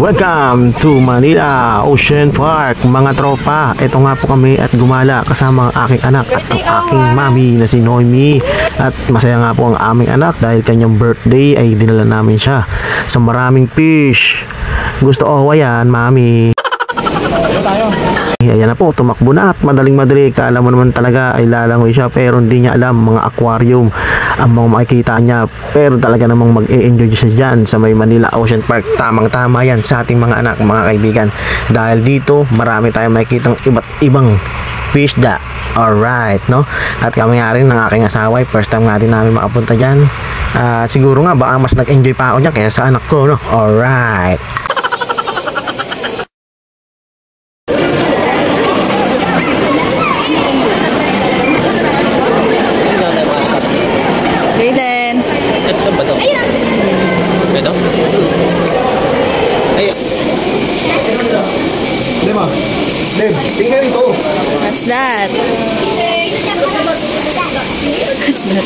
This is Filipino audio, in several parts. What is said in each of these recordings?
Welcome to Manila Ocean Park, mga tropa. Ito nga po kami at gumala kasama ang aking anak at ang aking mami na si Noemi. At masaya nga po ang aming anak dahil kanyang birthday ay dinala namin siya sa maraming fish. Gusto owa yan, mami. Ayan na po, tumakbo na at madaling-madali. Kala mo naman talaga ay lalangoy siya, pero hindi niya alam mga aquarium ang mga makikita niya. Pero talaga namang mag-e-enjoy siya dyan sa may Manila Ocean Park. Tamang-tama yan sa ating mga anak, mga kaibigan, dahil dito marami tayong makikitang iba't ibang fish da. Alright, no? At kami nga rin ng aking asawa, first time nga din namin makapunta dyan. Siguro nga baka mas nag-enjoy pa ako dyan kaya sa anak ko, no? Alright. Saan ba ito? Ito? Ayun. Diba? Deb, tingnan ito. What's that? What's that?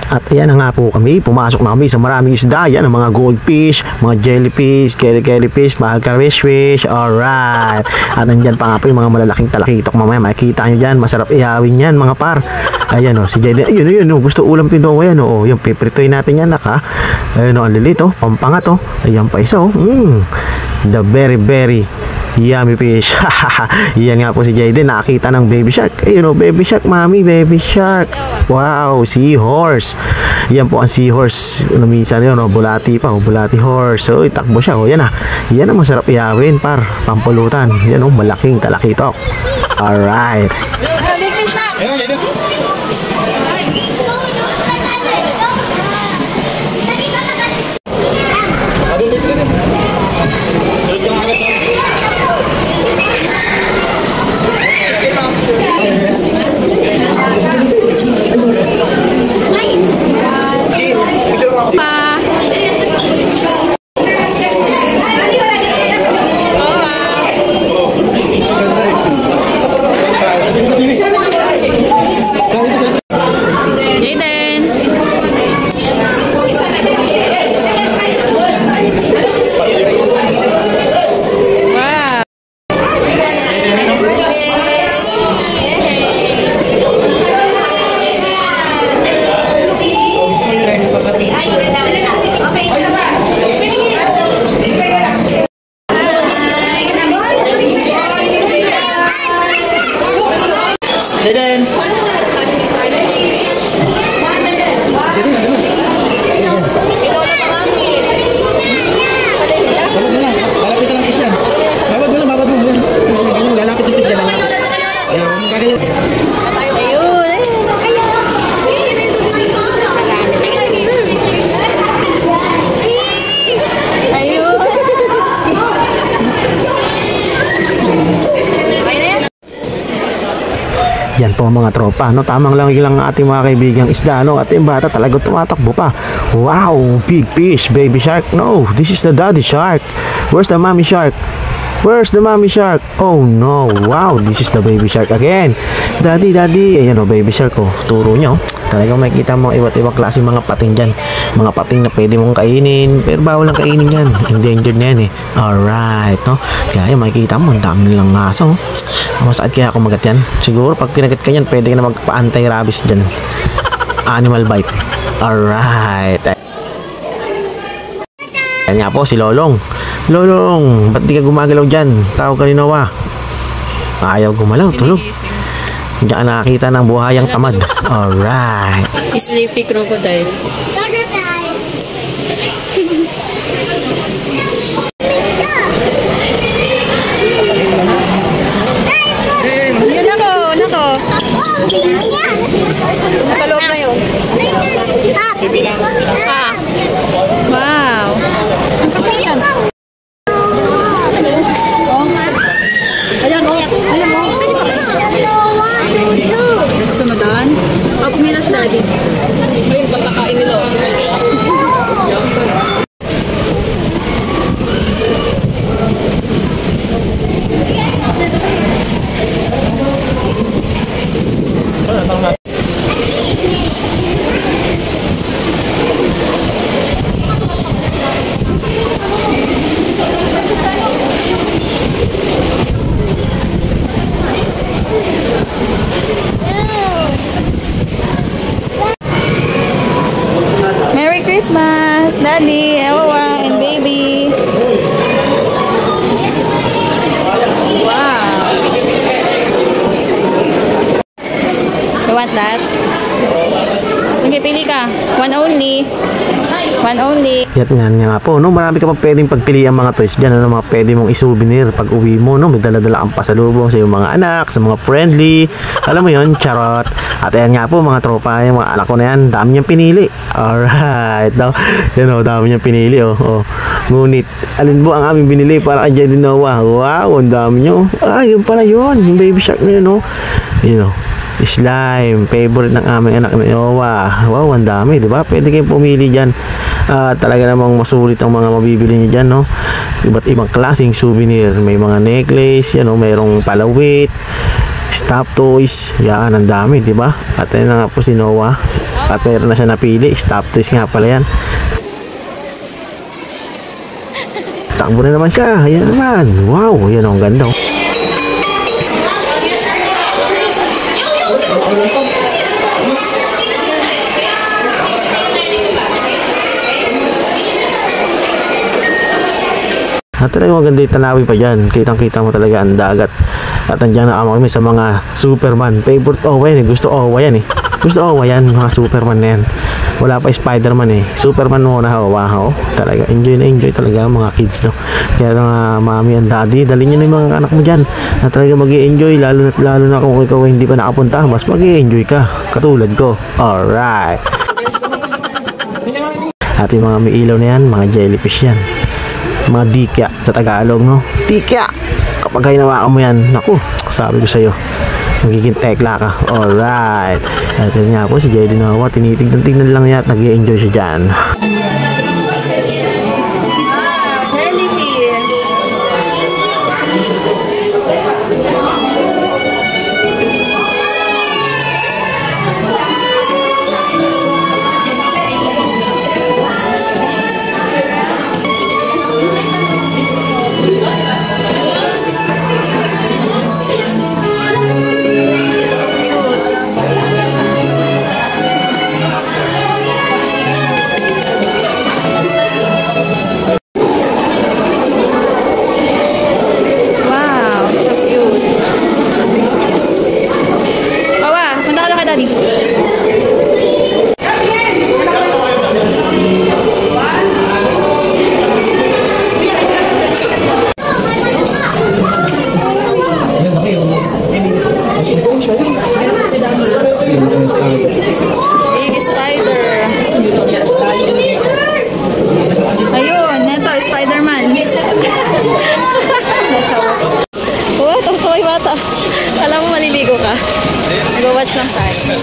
At ayan na nga po kami, pumasok na kami sa maraming isda. Yan ang mga goldfish, mga jellyfish, jellyfish, mahal ka fish. Alright. At nandyan pa nga po yung mga malalaking talakitok. Mamaya makikita nyo dyan, masarap ihawin yan mga par. Ayan o, si Jaden, ayun o, gusto ulam pinowa yan o. Yung pipritoy natin yan naka. Ayun o, ang lilit o, pampangat o. Ayan pa isa o. The very yummy fish. Yan nga po si Jaden, nakakita ng baby shark. Ayun o, baby shark, mami, baby shark. Wow, seahorse. Yan po ang seahorse. Minsan yun, bulati pa, bulati horse. So, itakbo siya. Yan na. Yan ang masarap iawin, par. Pampulutan. Yan o, malaking talakitok. Alright. Yan po mga tropa, no? Tamang lang ilang ating mga kaibigang isda, no? At yung bata talaga tumatakbo pa. Wow, big fish, baby shark. No, this is the daddy shark. Where's the mommy shark? Where's the mommy shark? Oh no, wow, this is the baby shark again. Daddy. Ayan o, baby shark o. Turo nyo. Talagang makikita mo iba't ibang klase mga pating dyan. Mga pating na pwede mong kainin, pero bawal lang kainin yan. Endangered na yan eh. Alright, no? Kaya makikita mo, ang dami nilang aso. Masakit kaya ako magat yan. Siguro pag kinagat ka yan, pwede ka na magpa-anti-rabies dyan. Animal bite. Alright. Yan nga po si Lolong. Lolong, ba't di ka gumagalaw dyan? Tawag ka ni Noah. Ayaw gumalaw, tulog. Hindi ka nakakita ng buhayang tamad. Alright. Sleepy crocodile. Yun nako. Nasa loob na yun. Wow. Ayan o. Gusto mo doon? Milas daddy. Ayun, patakain nila. want that? Sige, pili ka. One only. One only. Yan nga po, no? Marami ka pa pwedeng pagpilian mga toys dyan, ano? Mga pwede mong isouvenir pag uwi mo, no? May dala-dala kang pasalubong sa iyong mga anak, sa mga friendly. Alam mo yon, charot. At ayan nga po mga tropa, yung mga anak ko na yan, dami niyang pinili. Alright, daw. Yan o, dami niyang pinili, oh. Ngunit, alin po ang aming binili para kay Jedi Noah? Wow, ang dami niyo. Yun pala yun. Yung baby shark na yun, no? Yun, slime, favorite ng aming anak ni Noah. Wow, ang dami, di ba? Pwede kayong pumili dyan. Talaga namang masulit ang mga mabibili nyo dyan, no? Iba't ibang klaseng souvenir. May mga necklace, yan, no? Mayroong palawit, stuffed toys. Yan, ang dami, di ba? At ayun na nga po si Noah. At mayroon na siya napili. Stuffed toys nga pala yan. Takbo na naman siya. Ayan naman. Wow, yan ang ganda. At talaga maganda yung tanawi pa dyan. Kitang-kita mo talaga ang dagat. At andyan na kami sa mga Superman. Favorite Owa yan eh. Gusto Owa yan eh. Gusto Owa yan. Mga Superman na yan. Wala pa Spiderman eh. Superman muna Owa. Talaga enjoy na enjoy talaga mga kids, no? Kaya mga mami and daddy, dali nyo na yung mga anak mo dyan. Na talaga mag-i-enjoy. Lalo na kung ikaw hindi pa nakapunta. Mas mag-i-enjoy ka. Katulad ko. Alright. At yung mga may ilaw na yan, mga jellyfish yan. Mga dikya sa Tagalog, no? Dikya! Kapag hinawakan mo yan, naku, sabi ko sa'yo, magiging tekla ka. Alright. At yun nga po, si Jedi Noah, tinitignan lang niya at nag-i-enjoy siya dyan. Alam mo, maliligo ka. Go-watch lang tayo.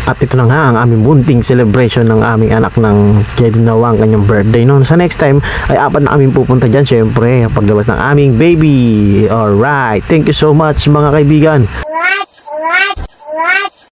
At ito na nga ang aming bunting celebration ng aming anak ng ginawa ang kanyang birthday. No? Sa next time ay 4 na aming pupunta dyan, syempre paglabas ng aming baby. Alright, thank you so much mga kaibigan. What?